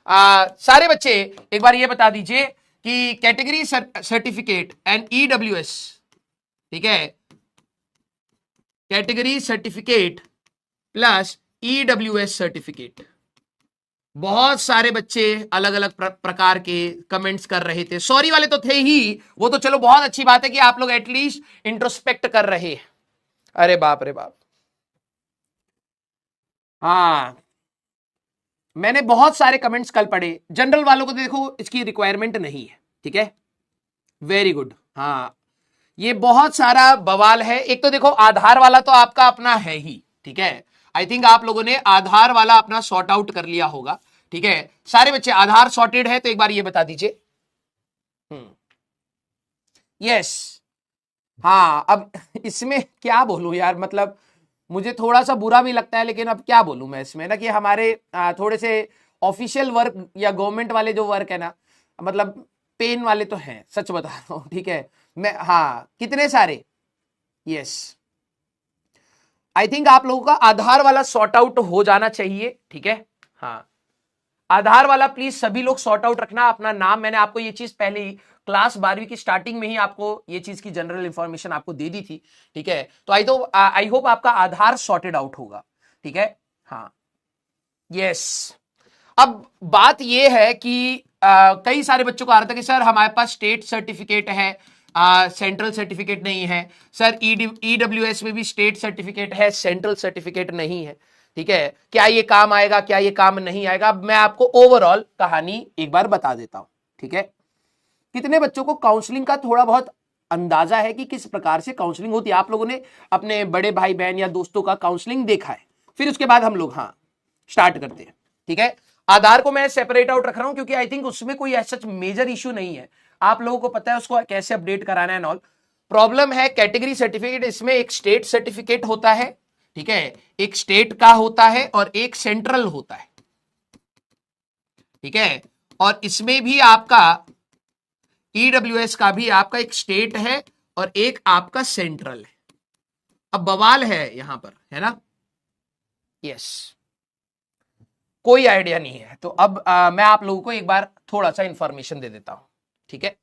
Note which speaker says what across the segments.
Speaker 1: सारे बच्चे एक बार ये बता दीजिए कि कैटेगरी सर्टिफिकेट एंड ईडब्ल्यूएस, ठीक है, category certificate plus EWS certificate. बहुत सारे बच्चे अलग अलग प्रकार के कमेंट्स कर रहे थे। सॉरी वाले तो थे ही, वो तो चलो बहुत अच्छी बात है कि आप लोग एटलीस्ट इंट्रोस्पेक्ट कर रहे हैं। अरे बाप रे बाप, हाँ मैंने बहुत सारे कमेंट्स कल पढ़े। जनरल वालों को देखो इसकी रिक्वायरमेंट नहीं है, ठीक है, वेरी गुड। हाँ ये बहुत सारा बवाल है। एक तो देखो आधार वाला तो आपका अपना है ही, ठीक है, आई थिंक आप लोगों ने आधार वाला अपना सॉर्ट आउट कर लिया होगा, ठीक है। सारे बच्चे आधार सॉर्टेड है तो एक बार ये बता दीजिए। यस, हाँ अब इसमें क्या बोलूं यार, मतलब मुझे थोड़ा सा बुरा भी लगता है, लेकिन अब क्या बोलूं मैं इसमें ना, कि हमारे थोड़े से ऑफिशियल वर्क या गवर्नमेंट वाले जो वर्क है ना, मतलब पेन वाले तो हैं, सच बता रहा हूं, ठीक है। मैं हाँ कितने सारे, यस, आई थिंक आप लोगों का आधार वाला सॉर्ट आउट हो जाना चाहिए, ठीक है। हाँ आधार वाला प्लीज सभी लोग सॉर्ट आउट रखना अपना नाम। मैंने आपको ये चीज पहले ही क्लास 12वीं की स्टार्टिंग में ही आपको ये चीज की जनरल इंफॉर्मेशन आपको दे दी थी, ठीक है। तो आई होप आपका आधार सॉर्टेड आउट होगा, ठीक है। हाँ यस, अब बात ये है कि कई सारे बच्चों को आ रहा था कि सर हमारे पास स्टेट सर्टिफिकेट है, सेंट्रल सर्टिफिकेट नहीं है। सर ईडब्ल्यूएस में भी स्टेट सर्टिफिकेट है, सेंट्रल सर्टिफिकेट नहीं है, ठीक है। क्या ये काम आएगा, क्या ये काम नहीं आएगा? अब मैं आपको ओवरऑल कहानी एक बार बता देता हूं, ठीक है। कितने बच्चों को काउंसलिंग का थोड़ा बहुत अंदाजा है कि किस प्रकार से काउंसलिंग होती है? आप लोगों ने अपने बड़े भाई बहन या दोस्तों का काउंसलिंग देखा है? फिर उसके बाद हम लोग हाँ स्टार्ट करते हैं, ठीक है। आधार को मैं सेपरेट आउट रख रहा हूं क्योंकि आई थिंक उसमें कोई ऐसा मेजर इश्यू नहीं है, आप लोगों को पता है उसको कैसे अपडेट कराना है। ऑल प्रॉब्लम है कैटेगरी सर्टिफिकेट, इसमें एक स्टेट सर्टिफिकेट होता है, ठीक है, एक स्टेट का होता है और एक सेंट्रल होता है, ठीक है। और इसमें भी आपका ईडब्ल्यूएस का भी आपका एक स्टेट है और एक आपका सेंट्रल है। अब बवाल है यहां पर, है ना? यस, कोई आइडिया नहीं है। तो अब मैं आप लोगों को एक बार थोड़ा सा इंफॉर्मेशन दे देता हूं, ठीक है।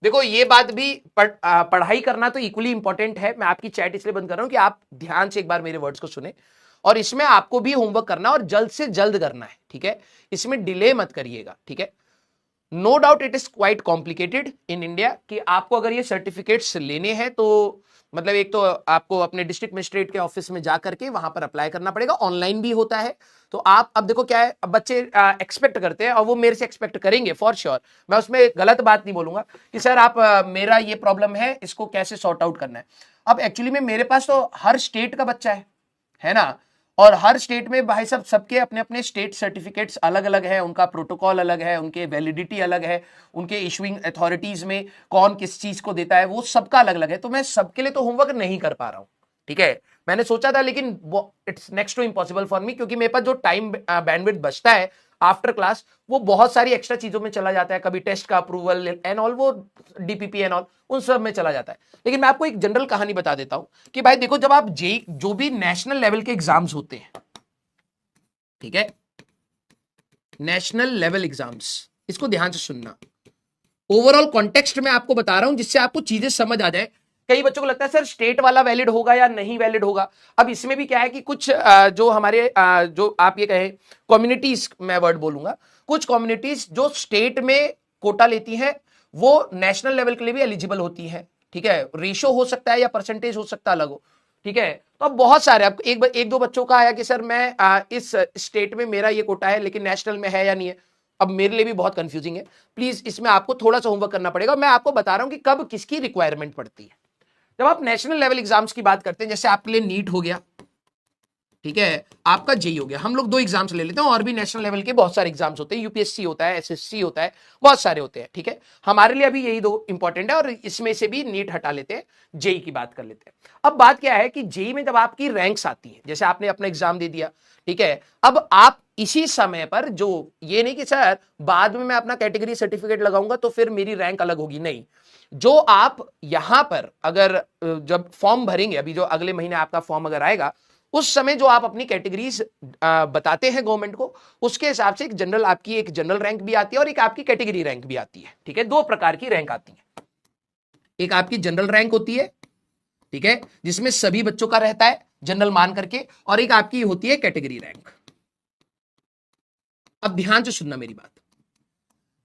Speaker 1: देखो ये बात भी पढ़ाई करना तो इक्वली इंपॉर्टेंट है। मैं आपकी चैट इसलिए बंद कर रहा हूं कि आप ध्यान से एक बार मेरे वर्ड्स को सुने, और इसमें आपको भी होमवर्क करना और जल्द से जल्द करना है, ठीक है। इसमें डिले मत करिएगा, ठीक है। No doubt it is quite complicated in India कि आपको अगर ये सर्टिफिकेट्स लेने हैं तो मतलब एक तो आपको अपने डिस्ट्रिक्ट मजिस्ट्रेट के ऑफिस में जा करके वहां पर अप्लाई करना पड़ेगा, ऑनलाइन भी होता है। तो आप अब देखो क्या है, अब बच्चे एक्सपेक्ट करते हैं और वो मेरे से एक्सपेक्ट करेंगे फॉर श्योर, मैं उसमें गलत बात नहीं बोलूंगा कि सर आप मेरा ये प्रॉब्लम है, इसको कैसे सॉर्ट आउट करना है। अब एक्चुअली में मेरे पास तो हर स्टेट का बच्चा है ना, और हर स्टेट में भाई साहब सबके अपने अपने स्टेट सर्टिफिकेट्स अलग अलग है, उनका प्रोटोकॉल अलग है, उनके वैलिडिटी अलग है, उनके इशुइंग अथॉरिटीज में कौन किस चीज को देता है वो सबका अलग अलग है। तो मैं सबके लिए तो होमवर्क नहीं कर पा रहा हूं, ठीक है। मैंने सोचा था लेकिन it's next to impossible for me, क्योंकि मेरे पास जो टाइम बैंडविड्थ बचता है आफ्टर क्लास वो बहुत सारी एक्स्ट्रा चीजों में चला जाता है, कभी टेस्ट का अप्रूवल एंड ऑल, वो डीपीपी एंड ऑल उन सब में चला जाता है। लेकिन मैं आपको एक जनरल कहानी बता देता हूं कि भाई देखो, जब आप जेई जो भी नेशनल लेवल के एग्जाम्स होते हैं, ठीक है, नेशनल लेवल एग्जाम्स, इसको ध्यान से सुनना, ओवरऑल कॉन्टेक्स्ट में आपको बता रहा हूं जिससे आपको चीजें समझ आ जाए। कई बच्चों को लगता है सर स्टेट वाला वैलिड होगा या नहीं वैलिड होगा। अब इसमें भी क्या है कि कुछ जो हमारे जो आप ये कहें कम्युनिटीज, मैं वर्ड बोलूंगा, कुछ कम्युनिटीज जो स्टेट में कोटा लेती हैं वो नेशनल लेवल के लिए भी एलिजिबल होती है, ठीक है। रेशो हो सकता है या परसेंटेज हो सकता है अलग हो, ठीक है। तो अब बहुत सारे, अब एक दो बच्चों का आया कि सर मैं इस स्टेट में मेरा ये कोटा है लेकिन नेशनल में है या नहीं है। अब मेरे लिए भी बहुत कंफ्यूजिंग है, प्लीज इसमें आपको थोड़ा सा होमवर्क करना पड़ेगा। मैं आपको बता रहा हूं कि कब किसकी रिक्वायरमेंट पड़ती है। जब आप नेशनल लेवल एग्जाम्स की बात करते हैं, जैसे आपके लिए नीट हो गया, ठीक है, आपका जेई हो गया, हम लोग दो एग्जाम्स ले लेते हैं, और भी नेशनल लेवल के बहुत सारे एग्जाम्स होते हैं, यूपीएससी होता है, एसएससी होता है, बहुत सारे होते हैं, ठीक है। हमारे लिए अभी यही दो इंपॉर्टेंट है और इसमें से भी नीट हटा लेते हैं, जेई की बात कर लेते हैं। अब बात क्या है कि जेई में जब आपकी रैंक्स आती है, जैसे आपने अपना एग्जाम दे दिया, ठीक है, अब आप इसी समय पर, जो ये नहीं कि सर बाद में मैं अपना कैटेगरी सर्टिफिकेट लगाऊंगा तो फिर मेरी रैंक अलग होगी, नहीं, जो आप यहां पर अगर जब फॉर्म भरेंगे, अभी जो अगले महीने आपका फॉर्म अगर आएगा उस समय जो आप अपनी कैटेगरीज बताते हैं गवर्नमेंट को, उसके हिसाब से एक जनरल, आपकी एक जनरल रैंक भी आती है और एक आपकी कैटेगरी रैंक भी आती है। ठीक है, दो प्रकार की रैंक आती है। एक आपकी जनरल रैंक होती है, ठीक है, जिसमें सभी बच्चों का रहता है जनरल मान करके, और एक आपकी होती है कैटेगरी रैंक। अब ध्यान से सुनना मेरी बात।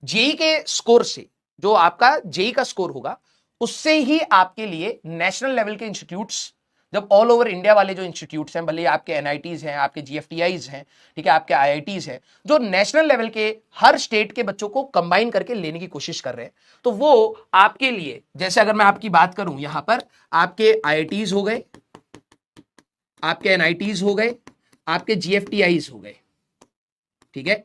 Speaker 1: जेई के स्कोर से, जो आपका जेई का स्कोर होगा, उससे ही आपके लिए नेशनल लेवल के इंस्टीट्यूट्स, जब ऑल ओवर इंडिया वाले जो इंस्टीट्यूट्स हैं, भले आपके एनआईटीज हैं, आपके जीएफटीआईज हैं, ठीक है, आपके आईआईटीज हैं, जो नेशनल लेवल के हर स्टेट के बच्चों को कंबाइन करके लेने की कोशिश कर रहे हैं, तो वो आपके लिए, जैसे अगर मैं आपकी बात करूं, यहां पर आपके आईआईटीज हो गए, आपके एनआईटीज हो गए, आपके जीएफटीआईज हो गए, ठीक है,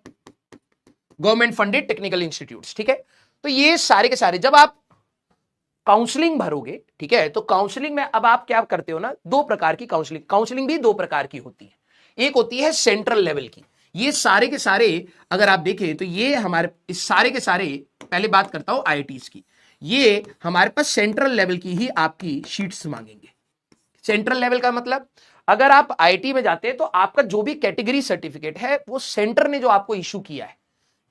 Speaker 1: गवर्नमेंट फंडेड टेक्निकल इंस्टीट्यूट्स, ठीक है। तो ये सारे के सारे जब आप काउंसलिंग भरोगे, ठीक है, तो काउंसलिंग में अब आप क्या करते हो ना, दो प्रकार की काउंसलिंग भी दो प्रकार की होती है। एक होती है सेंट्रल लेवल की, ये सारे के सारे अगर आप देखें तो ये हमारे इस सारे के सारे, पहले बात करता हूं आईआईटीज की, ये हमारे पास सेंट्रल लेवल की ही आपकी शीट्स मांगेंगे। सेंट्रल लेवल का मतलब, अगर आप आईआईटी में जाते हैं तो आपका जो भी कैटेगरी सर्टिफिकेट है वो सेंटर ने जो आपको इशू किया है,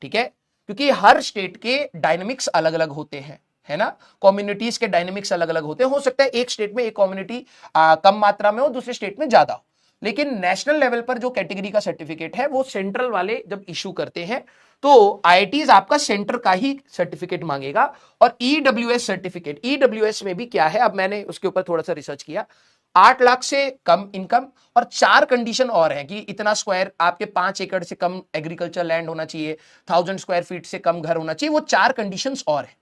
Speaker 1: ठीक है, क्योंकि हर स्टेट के डायनेमिक्स अलग अलग होते हैं, है ना, कम्युनिटीज के डायनेमिक्स अलग अलग होते हैं। हो सकता है एक स्टेट में एक कम्युनिटी कम मात्रा में हो, दूसरे स्टेट में ज्यादा हो, लेकिन नेशनल लेवल पर जो कैटेगरी का सर्टिफिकेट है वो सेंट्रल वाले जब इशू करते हैं तो आईआईटीज आपका सेंटर का ही सर्टिफिकेट मांगेगा। और ईडब्ल्यूएस सर्टिफिकेट, ईडब्ल्यूएस में भी क्या है, अब मैंने उसके ऊपर थोड़ा सा रिसर्च किया, 8 लाख से कम इनकम और 4 कंडीशन और हैं कि इतना स्क्वायर, आपके 5 एकड़ से कम एग्रीकल्चर लैंड होना चाहिए, 1000 स्क्वायर फीट से कम घर होना चाहिए, वो 4 कंडीशंस और हैं।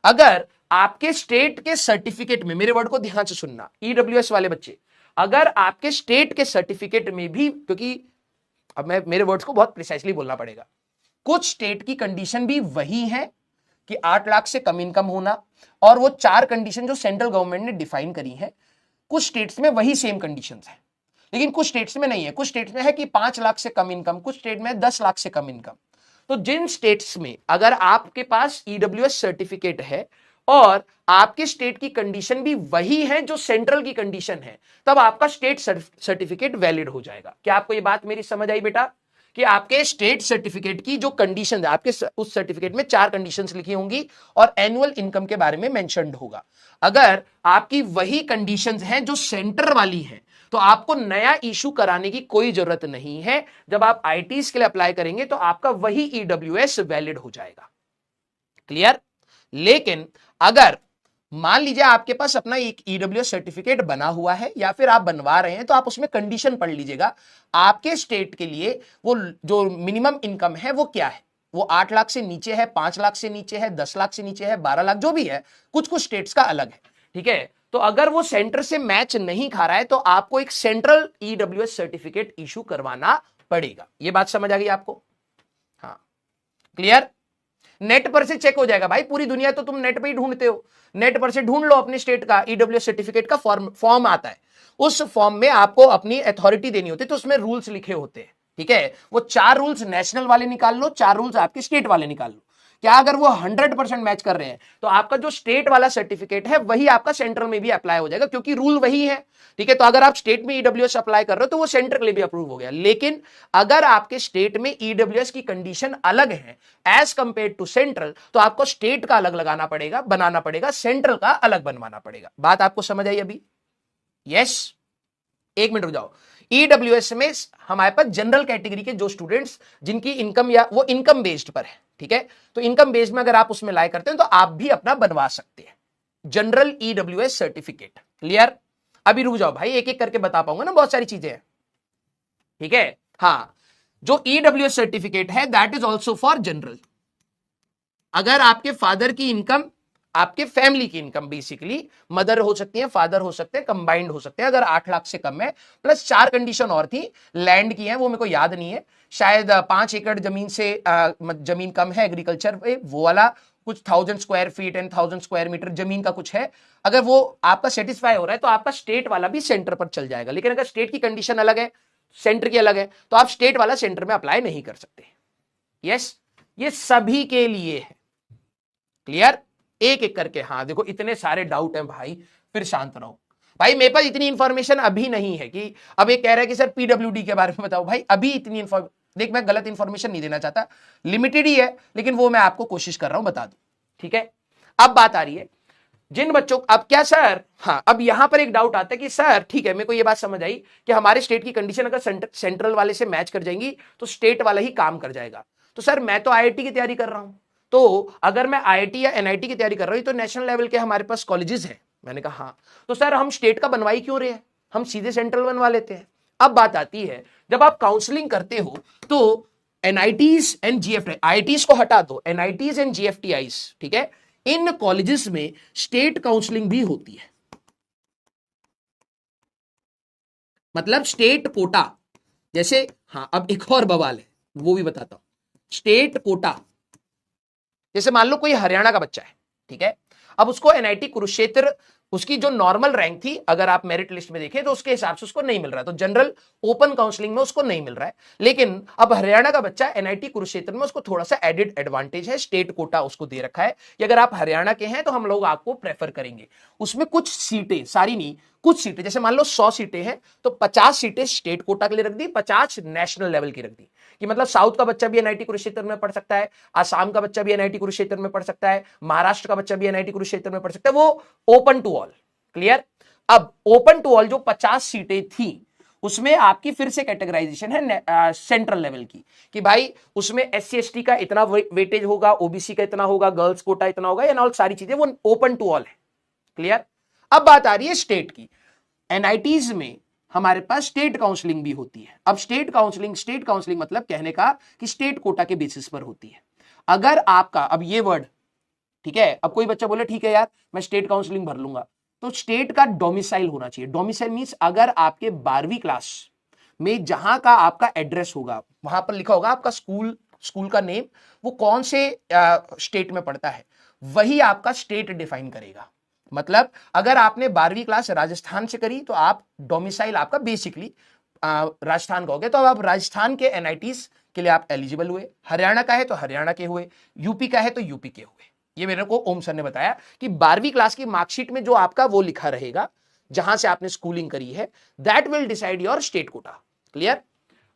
Speaker 1: अगर आपके स्टेट के सर्टिफिकेट में, मेरे वर्ड को ध्यान से सुनना ईडब्ल्यूएस वाले बच्चे, अगर आपके स्टेट के सर्टिफिकेट में भी, क्योंकि अब मैं मेरे वर्ड्स को बहुत प्रिसाइसली बोलना पड़ेगा, कुछ स्टेट की कंडीशन भी वही है कि 8 लाख से कम इनकम होना, और वो 4 कंडीशन जो सेंट्रल गवर्नमेंट ने डिफाइन करी है, कुछ स्टेट्स में वही सेम कंडीशंस है, लेकिन कुछ स्टेट्स में नहीं है। कुछ स्टेट्स में है कि 5 लाख से कम इनकम, कुछ स्टेट में 10 लाख से कम इनकम। तो जिन स्टेट्स में अगर आपके पास ईडब्ल्यूएस सर्टिफिकेट है और आपके स्टेट की कंडीशन भी वही है जो सेंट्रल की कंडीशन है, तब आपका स्टेट सर्टिफिकेट वैलिड हो जाएगा। क्या आपको ये बात मेरी समझ आई बेटा, कि आपके स्टेट सर्टिफिकेट की जो कंडीशन है, आपके उस सर्टिफिकेट में 4 कंडीशंस लिखी होंगी और एनुअल इनकम के बारे में मेंशन्ड होगा। अगर आपकी वही कंडीशंस हैं जो सेंटर वाली हैं, तो आपको नया इशू कराने की कोई जरूरत नहीं है। जब आप आईटीज के लिए अप्लाई करेंगे तो आपका वही ईडब्ल्यूएस वैलिड हो जाएगा। क्लियर? लेकिन अगर मान लीजिए आपके पास अपना एक ईडब्ल्यूएस सर्टिफिकेट बना हुआ है या फिर आप बनवा रहे हैं, तो आप उसमें कंडीशन पढ़ लीजिएगा, आपके स्टेट के लिए वो जो मिनिमम इनकम है वो क्या है, वो 8 लाख से नीचे है, 5 लाख से नीचे है, 10 लाख से नीचे है, 12 लाख, जो भी है, कुछ कुछ स्टेट्स का अलग है, ठीक है। तो अगर वो सेंटर से मैच नहीं खा रहा है तो आपको एक सेंट्रल ईडब्ल्यूएस सर्टिफिकेट इशू करवाना पड़ेगा। ये बात समझ आ गई आपको? हाँ, क्लियर? नेट पर से चेक हो जाएगा भाई, पूरी दुनिया तो तुम नेट पे ही ढूंढते हो, नेट पर से ढूंढ लो अपने स्टेट का ईडब्ल्यूएस सर्टिफिकेट का फॉर्म आता है, उस फॉर्म में आपको अपनी अथॉरिटी देनी होती है, तो उसमें रूल्स लिखे होते हैं, ठीक है। वो 4 रूल्स नेशनल वाले निकाल लो, 4 रूल्स आपके स्टेट वाले निकाल लो। क्या अगर वो 100% मैच कर रहे हैं तो आपका जो स्टेट वाला सर्टिफिकेट है वही आपका सेंट्रल में भी अप्लाई हो जाएगा, क्योंकि रूल वही है, ठीक है। तो अगर आप स्टेट में ईडब्ल्यूएस अप्लाई कर रहे हो तो वो सेंटर के लिए भी अप्रूव हो गया। लेकिन अगर आपके स्टेट में ईडब्ल्यूएस की कंडीशन अलग है एज कंपेयर टू सेंट्रल, तो आपको स्टेट का अलग लगाना पड़ेगा, बनाना पड़ेगा, सेंट्रल का अलग बनवाना पड़ेगा। बात आपको समझ आई अभी? यस? एक मिनट रुक जाओ। ईडब्ल्यूएस में हमारे पास जनरल कैटेगरी के जो स्टूडेंट्स जिनकी इनकम या वो इनकम बेस्ड पर है, ठीक है, तो इनकम बेस्ड में अगर आप उसमें लाई करते हैं तो आप भी अपना बनवा सकते हैं जनरल ईडब्ल्यूएस सर्टिफिकेट। क्लियर? अभी रुक जाओ भाई, एक एक करके बता पाऊंगा ना, बहुत सारी चीजें हैं, ठीक है। हाँ, जो ईडब्ल्यूएस सर्टिफिकेट है that is also for general. अगर आपके फादर की इनकम, आपके फैमिली की इनकम, बेसिकली मदर हो सकती है, फादर हो सकते हैं, कंबाइंड हो सकते हैं, अगर 8 लाख से कम है, प्लस 4 कंडीशन और थी, लैंड की है, वो मेरे को याद नहीं है, शायद 5 एकड़ जमीन से जमीन कम है एग्रीकल्चर पे, वो वाला कुछ 1000 square feet and 1000 square metre जमीन का कुछ है। अगर वो आपका सेटिस्फाई हो रहा है तो आपका स्टेट वाला भी सेंटर पर चल जाएगा। लेकिन अगर स्टेट की कंडीशन अलग है, सेंटर की अलग है, तो आप स्टेट वाला सेंटर में अप्लाई नहीं कर सकते। यस, ये सभी के लिए है। क्लियर? एक एक करके, हाँ देखो इतने सारे डाउट हैं भाई, फिर शांत रहो। भाई मेरे पास इतनी इंफॉर्मेशन अभी नहीं है कि अब ये कह रहा है कि सर पीडब्ल्यूडी के बारे में बताओ। भाई अभी इतनी देख, मैं गलत इंफॉर्मेशन नहीं देना चाहता, लिमिटेड ही है, लेकिन वो मैं आपको कोशिश कर रहा हूं बता दूं। ठीक है, अब बात आ रही है जिन बच्चों, अब क्या सर, हाँ अब यहां पर एक डाउट आता है कि सर ठीक है, मेरे को ये बात समझ आई कि हमारे स्टेट की कंडीशन अगर सेंट्रल वाले से मैच कर जाएंगी तो स्टेट वाला ही काम कर जाएगा। तो सर मैं तो आईआईटी की तैयारी कर रहा हूं, तो अगर मैं आईआईटी या एनआईटी की तैयारी कर रहा हूं तो नेशनल लेवल के हमारे पास कॉलेजेस हैं। मैंने कहा हाँ, तो सर हम स्टेट का बनवाई क्यों रहे हैं, हम सीधे सेंट्रल बनवा लेते हैं। अब बात आती है, जब आप काउंसलिंग करते हो तो एनआईटीज एंड जीएफटी, आईआईटीज को हटा दो, एनआईटीज एंड जीएफटीआईज, ठीक है, इन कॉलेजेस में स्टेट काउंसलिंग भी होती है। मतलब स्टेट कोटा, जैसे हाँ अब एक और बवाल है वो भी बताता हूं। स्टेट कोटा, जैसे मान लो कोई हरियाणा का बच्चा है, ठीक है, अब उसको एनआईटी कुरुक्षेत्र, उसकी जो नॉर्मल रैंक थी अगर आप मेरिट लिस्ट में देखें तो उसके हिसाब से उसको नहीं मिल रहा है, तो जनरल ओपन काउंसलिंग में उसको नहीं मिल रहा है। लेकिन अब हरियाणा का बच्चा एनआईटी कुरुक्षेत्र में, उसको थोड़ा सा एडेड एडवांटेज है, स्टेट कोटा उसको दे रखा है कि अगर आप हरियाणा के हैं तो हम लोग आपको प्रेफर करेंगे। उसमें कुछ सीटें, सारी नहीं, कुछ सीटें, जैसे मान लो 100 सीटें हैं तो 50 सीटें स्टेट कोटा के लिए रख दी, 50 नेशनल लेवल की रख दी, कि मतलब साउथ का बच्चा भी एनआईटी कुरुक्षेत्र में पढ़ सकता है, आसाम का बच्चा भी एनआईटी कुरुक्षेत्र में पढ़ सकता है, महाराष्ट्र का बच्चा भी एनआईटी कुरुक्षेत्र में पढ़ सकता है, वो ओपन टू ऑल। क्लियर। अब ओपन टू ऑल जो 50 सीटें थी उसमें आपकी फिर से कैटेगराइजेशन है सेंट्रल लेवल की, कि भाई उसमें एससी एसटी का इतना वेटेज होगा, ओबीसी का इतना होगा, गर्ल्स कोटा इतना होगा, एंड ऑल सारी चीजें वो ओपन टू ऑल है। क्लियर। अब बात आ रही है स्टेट की। एनआईटीज में हमारे पास स्टेट काउंसलिंग भी होती है। अब स्टेट काउंसलिंग मतलब कहने का कि स्टेट कोटा के बेसिस पर होती है। अगर आपका, अब ये वर्ड ठीक है, अब कोई बच्चा बोले ठीक है यार मैं स्टेट काउंसलिंग भर लूंगा, तो स्टेट का डोमिसाइल होना चाहिए। डोमिसाइल मींस अगर आपके 12वीं क्लास में जहां का आपका एड्रेस होगा, वहां पर लिखा होगा आपका स्कूल का नेम, वो कौन से स्टेट में पड़ता है, वही आपका स्टेट डिफाइन करेगा। मतलब अगर आपने 12वीं क्लास राजस्थान से करी तो आप डोमिसाइल आपका बेसिकली राजस्थान का हो गया, तो अब आप राजस्थान के एनआईटीज के लिए आप एलिजिबल हुए। हरियाणा का है तो हरियाणा के हुए, यूपी का है तो यूपी के हुए। ये मेरे को ओम सर ने बताया कि 12वीं क्लास की मार्कशीट में जो आपका वो लिखा रहेगा जहां से आपने स्कूलिंग करी है, that will decide your state quota. Clear.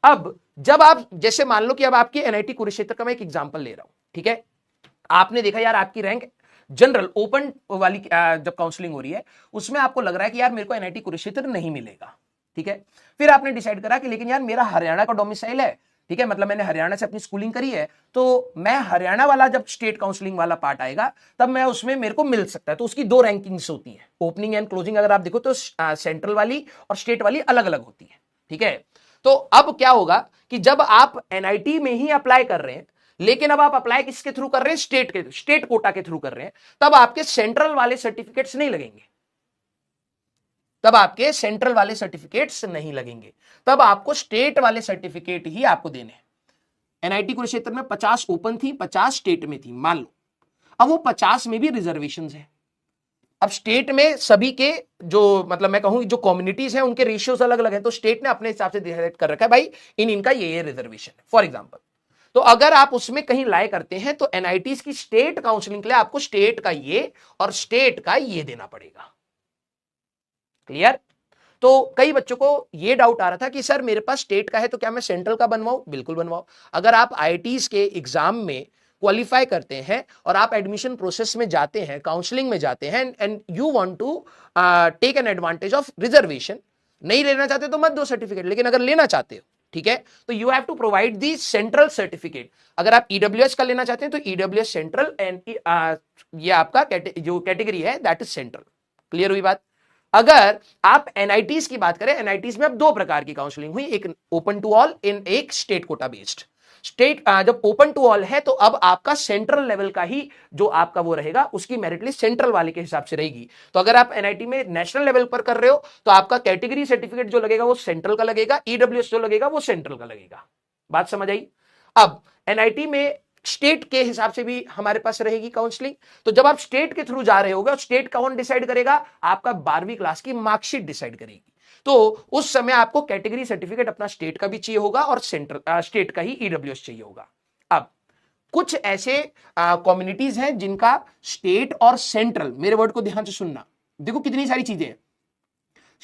Speaker 1: अब जब आप, जैसे मान लो कि अब आपकी एनआईटी कुरुक्षेत्र का मैं एक एग्जांपल ले रहा हूं, ठीक है, आपने देखा यार आपकी रैंक जनरल ओपन वाली जब काउंसलिंग हो रही है उसमें आपको लग रहा है कि यार मेरे को एनआईटी कुरुक्षेत्र नहीं मिलेगा, ठीक है, फिर आपने डिसाइड करा कि लेकिन यार मेरा हरियाणा का डोमिसाइल है, ठीक है, मतलब मैंने हरियाणा से अपनी स्कूलिंग करी है, तो मैं हरियाणा वाला जब स्टेट काउंसलिंग वाला पार्ट आएगा तब मैं उसमें मेरे को मिल सकता है। तो उसकी 2 रैंकिंग्स होती हैं, ओपनिंग एंड क्लोजिंग अगर आप देखो तो सेंट्रल वाली और स्टेट वाली अलग अलग होती है, ठीक है। तो अब क्या होगा कि जब आप एनआईटी में ही अप्लाई कर रहे हैं, लेकिन अब आप अप्लाई किसके थ्रू कर रहे हैं, स्टेट कोटा के थ्रू कर रहे हैं, तब आपके सेंट्रल वाले सर्टिफिकेट्स नहीं लगेंगे, तब आपके सेंट्रल वाले सर्टिफिकेट्स नहीं लगेंगे, तब आपको स्टेट वाले सर्टिफिकेट ही आपको देने हैं। एनआईटी कुरुक्षेत्र में 50 ओपन थी, 50 स्टेट में थी, मान लो। अब वो 50 में भी रिजर्वेशन है। अब स्टेट में सभी के जो, मतलब मैं कहूं जो कम्युनिटीज हैं उनके रेशियोज अलग अलग हैं, तो स्टेट ने अपने हिसाब से डिसाइड कर रखा है भाई इनका ये रिजर्वेशन है, फॉर एग्जाम्पल। तो अगर आप उसमें कहीं लाई करते हैं तो एनआईटीज की स्टेट काउंसलिंग के लिए आपको स्टेट का ये और स्टेट का ये देना पड़ेगा। क्लियर। तो कई बच्चों को ये डाउट आ रहा था कि सर मेरे पास स्टेट का है तो क्या मैं सेंट्रल का बनवाऊं? बिल्कुल बनवाओ। अगर आप आईआईटीज के एग्जाम में क्वालिफाई करते हैं और आप एडमिशन प्रोसेस में जाते हैं, काउंसलिंग में जाते हैं, and you want to take an advantage of reservation, नहीं लेना चाहते तो मत दो सर्टिफिकेट, लेकिन अगर लेना चाहते हो, ठीक है, तो you have to provide the central certificate. अगर आप ईडब्ल्यूएस का लेना चाहते हैं तो ईडब्ल्यूएस सेंट्रल, एंड ये आपका जो कैटेगरी है दैट इज सेंट्रल। क्लियर हुई बात। अगर आप एनआईटीज की बात करें, एनआईटीज में अब 2 प्रकार की काउंसलिंग हुई, एक ओपन टू ऑल, इन एक स्टेट कोटा बेस्ड। स्टेट जब ओपन टू ऑल है तो अब आपका सेंट्रल लेवल का ही जो आपका वो रहेगा, उसकी मेरिट लिस्ट सेंट्रल वाले के हिसाब से रहेगी। तो अगर आप एनआईटी में नेशनल लेवल पर कर रहे हो तो आपका कैटेगरी सर्टिफिकेट जो लगेगा वो सेंट्रल का लगेगा, ईडब्ल्यूएस जो लगेगा वो सेंट्रल का लगेगा। बात समझ आई। अब एनआईटी में स्टेट के हिसाब से भी हमारे पास रहेगी काउंसलिंग। तो जब आप स्टेट के थ्रू जा रहे होगे, स्टेट कौन डिसाइड करेगा? आपका 12वीं क्लास की मार्कशीट डिसाइड करेगी। तो उस समय आपको कैटेगरी सर्टिफिकेट अपना स्टेट का भी चाहिए होगा और सेंट्रल स्टेट का ही ईडब्ल्यूएस चाहिए होगा। अब कुछ ऐसे कम्युनिटीज हैं जिनका स्टेट और सेंट्रल, मेरे वर्ड को ध्यान से सुनना, देखो कितनी सारी चीजें हैं।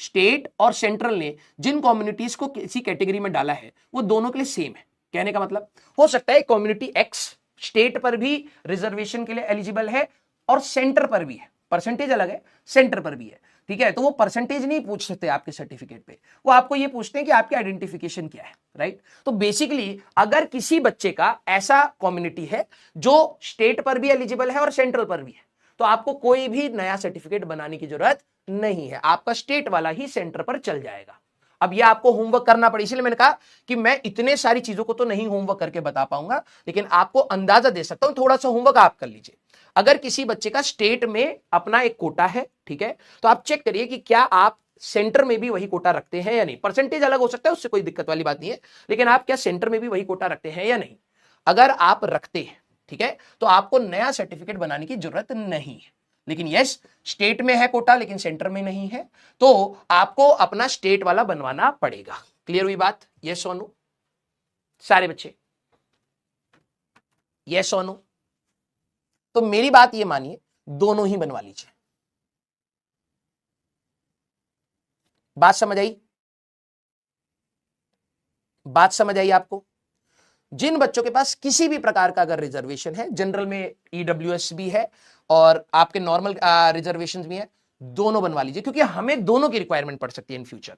Speaker 1: स्टेट और सेंट्रल ने जिन कम्युनिटीज को किसी कैटेगरी में डाला है वो दोनों के लिए सेम है। कहने का मतलब हो सकता है कम्युनिटी एक्स स्टेट पर भी रिजर्वेशन के लिए एलिजिबल है और सेंटर पर भी है, परसेंटेज अलग है, सेंटर पर भी है, ठीक है। तो वो परसेंटेज नहीं पूछ सकते आपके सर्टिफिकेट पे, वो आपको ये पूछते हैं कि आपकी आइडेंटिफिकेशन क्या है, राइट। तो बेसिकली अगर किसी बच्चे का ऐसा कम्युनिटी है जो स्टेट पर भी एलिजिबल है और सेंट्रल पर भी है, तो आपको कोई भी नया सर्टिफिकेट बनाने की जरूरत नहीं है, आपका स्टेट वाला ही सेंटर पर चल जाएगा। अब ये आपको होमवर्क करना पड़े, इसलिए मैंने कहा कि मैं इतने सारी चीजों को तो नहीं होमवर्क करके बता पाऊंगा, लेकिन आपको अंदाजा दे सकता हूं, थोड़ा सा होमवर्क आप कर लीजिए। अगर किसी बच्चे का स्टेट में अपना एक कोटा है, ठीक है, तो आप चेक करिए कि क्या आप सेंटर में भी वही कोटा रखते हैं या नहीं। परसेंटेज अलग हो सकता है, उससे कोई दिक्कत वाली बात नहीं है, लेकिन आप क्या सेंटर में भी वही कोटा रखते हैं या नहीं। अगर आप रखते हैं, ठीक है, तो आपको नया सर्टिफिकेट बनाने की जरूरत नहीं है। लेकिन यस, स्टेट में है कोटा लेकिन सेंटर में नहीं है, तो आपको अपना स्टेट वाला बनवाना पड़ेगा। क्लियर हुई बात? यस और नो सारे बच्चे? यस और नो? तो मेरी बात ये मानिए, दोनों ही बनवा लीजिए। बात समझ आई? बात समझ आई आपको? जिन बच्चों के पास किसी भी प्रकार का अगर रिजर्वेशन है, जनरल में ईडब्ल्यूएस भी है और आपके नॉर्मल रिजर्वेशन भी है, दोनों बनवा लीजिए, क्योंकि हमें दोनों की रिक्वायरमेंट पड़ सकती है इन फ्यूचर।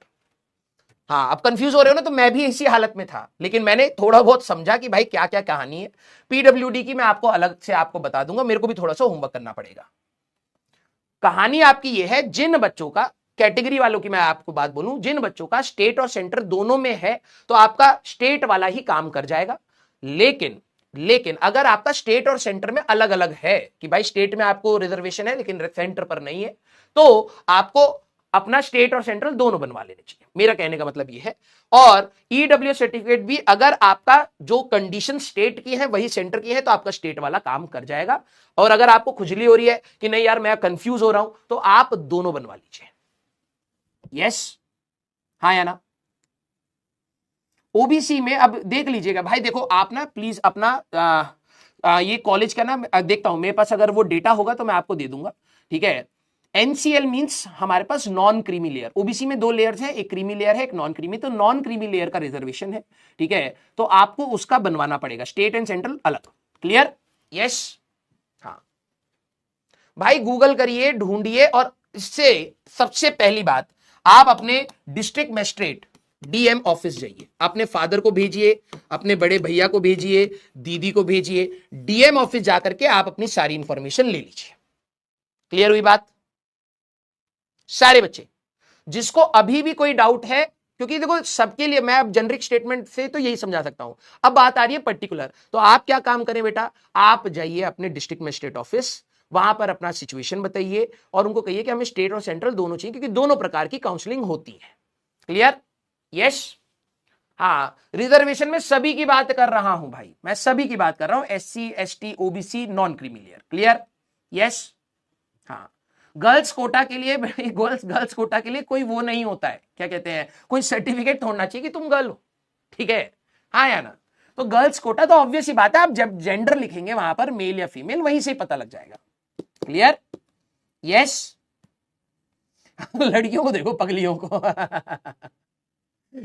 Speaker 1: हाँ, अब कंफ्यूज हो रहे हो ना, तो मैं भी इसी हालत में था, लेकिन मैंने थोड़ा बहुत समझा कि भाई क्या क्या कहानी है। पीडब्ल्यूडी की मैं आपको अलग से आपको बता दूंगा, मेरे को भी थोड़ा सा होमवर्क करना पड़ेगा। कहानी आपकी ये है, जिन बच्चों का कैटेगरी वालों की मैं आपको बात बोलूं, जिन बच्चों का स्टेट और सेंटर दोनों में है, तो आपका स्टेट वाला ही काम कर जाएगा। लेकिन अगर आपका स्टेट और सेंटर में अलग अलग है कि भाई स्टेट में आपको रिजर्वेशन है लेकिन सेंटर पर नहीं है, तो आपको अपना स्टेट और सेंट्रल दोनों बनवा लेने चाहिए, मेरा कहने का मतलब यह है। और ईडब्ल्यू सर्टिफिकेट भी अगर आपका जो कंडीशन स्टेट की है वही सेंटर की है, तो आपका स्टेट वाला काम कर जाएगा। और अगर आपको खुजली हो रही है कि नहीं यार मैं कंफ्यूज हो रहा हूं, तो आप दोनों बनवा लीजिए। यस, हाँ या ना? ओबीसी में अब देख लीजिएगा भाई, देखो आप ना प्लीज अपना ये कॉलेज का ना देखता हूं, मेरे पास अगर वो डेटा होगा तो मैं आपको दे दूंगा, ठीक है। एनसीएल मींस हमारे पास नॉन क्रीमी लेयर, ओबीसी में दो लेयर्स है, एक क्रीमी लेयर है एक नॉन क्रीमी, तो नॉन क्रीमी लेयर का रिजर्वेशन है, ठीक है, तो आपको उसका बनवाना पड़ेगा, स्टेट एंड सेंट्रल अलग। क्लियर? यस, हाँ भाई, गूगल करिए, ढूंढिए, और इससे सबसे पहली बात, आप अपने डिस्ट्रिक्ट मजिस्ट्रेट डीएम ऑफिस जाइए, अपने फादर को भेजिए, अपने बड़े भैया को भेजिए, दीदी को भेजिए, डीएम ऑफिस जाकर के आप अपनी सारी इंफॉर्मेशन ले लीजिए। क्लियर हुई बात? सारे बच्चे जिसको अभी भी कोई डाउट है, क्योंकि देखो सबके लिए मैं अब जेनरिक स्टेटमेंट से तो यही समझा सकता हूं, अब बात आ रही है पर्टिकुलर, तो आप क्या काम करें बेटा, आप जाइए अपने डिस्ट्रिक्ट मजिस्ट्रेट ऑफिस, वहां पर अपना सिचुएशन बताइए और उनको कहिए कि हमें स्टेट और सेंट्रल दोनों चाहिए, क्योंकि दोनों प्रकार की काउंसलिंग होती है। क्लियर? यस, हाँ, रिजर्वेशन में सभी की बात कर रहा हूं भाई, मैं सभी की बात कर रहा हूं, SC ST OBC non creamy layer. Clear? Yes, हाँ, गर्ल्स कोटा के लिए गर्ल्स कोटा के लिए कोई वो नहीं होता है, क्या कहते हैं, कोई सर्टिफिकेट होना चाहिए कि तुम गर्ल हो, ठीक है, हाँ या ना? तो गर्ल्स कोटा तो ऑब्वियस ही बात है, आप जब जेंडर लिखेंगे वहां पर मेल या फीमेल वहीं से पता लग जाएगा। क्लियर? यस, लड़कियों को देखो, पगलियों को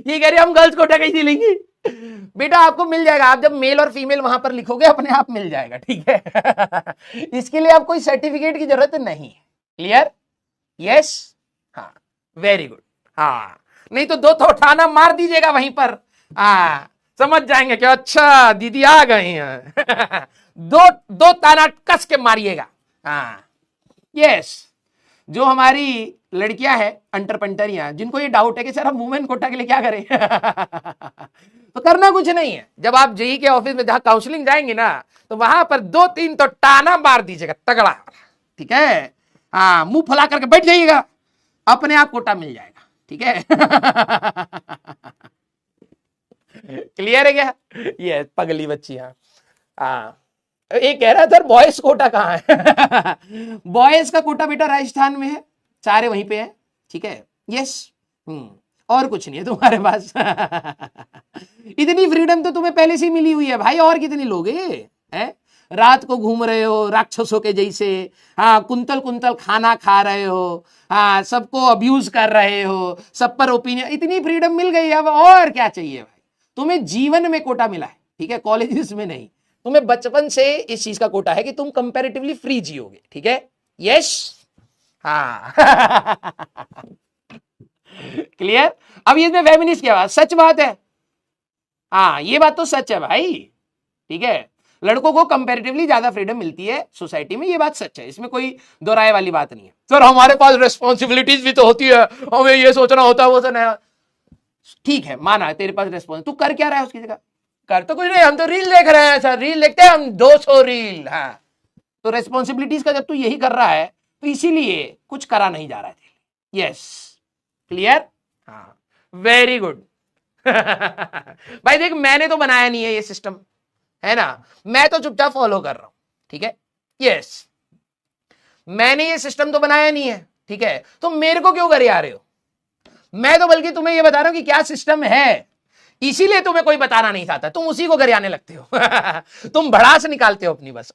Speaker 1: ये कह रहे हम गर्ल्स कोटा कैसे लेंगे, बेटा आपको मिल जाएगा, आप जब मेल और फीमेल वहां पर लिखोगे अपने आप मिल जाएगा, ठीक है इसके लिए आप कोई सर्टिफिकेट की जरूरत नहीं है। क्लियर? यस, हाँ, वेरी गुड, हाँ, नहीं तो दो उठाना मार दीजिएगा वहीं पर, हाँ, समझ जाएंगे कि अच्छा दीदी आ गए हैं दो ताना कस के मारिएगा। हाँ, यस, जो हमारी लड़कियां हैं अंटरपंटरियां, जिनको ये डाउट है कि सर हम वुमेन कोटा के लिए क्या करें तो करना कुछ नहीं है, जब आप जेई के ऑफिस में जहां काउंसलिंग जाएंगे ना, तो वहां पर दो तीन तो टाना मार दीजिएगा तगड़ा, ठीक है, हाँ, मुंह फुला करके बैठ जाइएगा, अपने आप कोटा मिल जाएगा, ठीक है क्लियर है क्या? ये पगली बच्चियां, हाँ, एक कह रहा था बॉयज कोटा कहाँ है बॉयज का कोटा बेटा राजस्थान में है, सारे वहीं पे है, ठीक है। यस, और कुछ नहीं है तुम्हारे पास इतनी फ्रीडम तो तुम्हें पहले से मिली हुई है भाई, और कितनी लोगे हैं? रात को घूम रहे हो राक्षसों के जैसे, हाँ कुंतल कुंतल खाना खा रहे हो, हाँ सबको अब्यूज कर रहे हो, सब पर ओपिनियन, इतनी फ्रीडम मिल गई, अब और क्या चाहिए भाई। तुम्हें जीवन में कोटा मिला है, ठीक है, कॉलेजेस में नहीं, तुम्हें बचपन से इस चीज का कोटा है कि तुम कंपैरेटिवली फ्री जियोगे, ठीक है, यस, हाँ क्लियर। अब ये इसमें फेमिनिस्ट क्या बात, सच बात है, हाँ ये बात तो सच है भाई, ठीक है, लड़कों को कंपैरेटिवली ज्यादा फ्रीडम मिलती है सोसाइटी में, ये बात सच है, इसमें कोई दोहराए वाली बात नहीं है। सर हमारे पास रिस्पॉन्सिबिलिटीज भी तो होती है, हमें ये सोचना होता है वो तो नहीं, ठीक है माना तेरे पास रिस्पॉन्स, तू कर क्या रहा है उसकी जगह, कर तो कुछ नहीं, हम तो रील देख रहे हैं सर, रील देखते हैं हम 200 रील, हाँ तो रेस्पॉन्सिबिलिटीज का जब तू यही कर रहा है तो इसीलिए कुछ करा नहीं जा रहा है, यस क्लियर, हाँ वेरी गुड भाई देख मैंने तो बनाया नहीं है ये सिस्टम, है ना, मैं तो चुपचाप फॉलो कर रहा हूं, ठीक है, यस मैंने ये सिस्टम तो बनाया नहीं है, ठीक है, तो मेरे को क्यों करे आ रहे हो, मैं तो बल्कि तुम्हें ये बता रहा हूं कि क्या सिस्टम है, इसीलिए तुम्हें कोई बताना नहीं चाहता, तुम उसी को गरियाने लगते हो तुम भड़ास निकालते हो अपनी बस।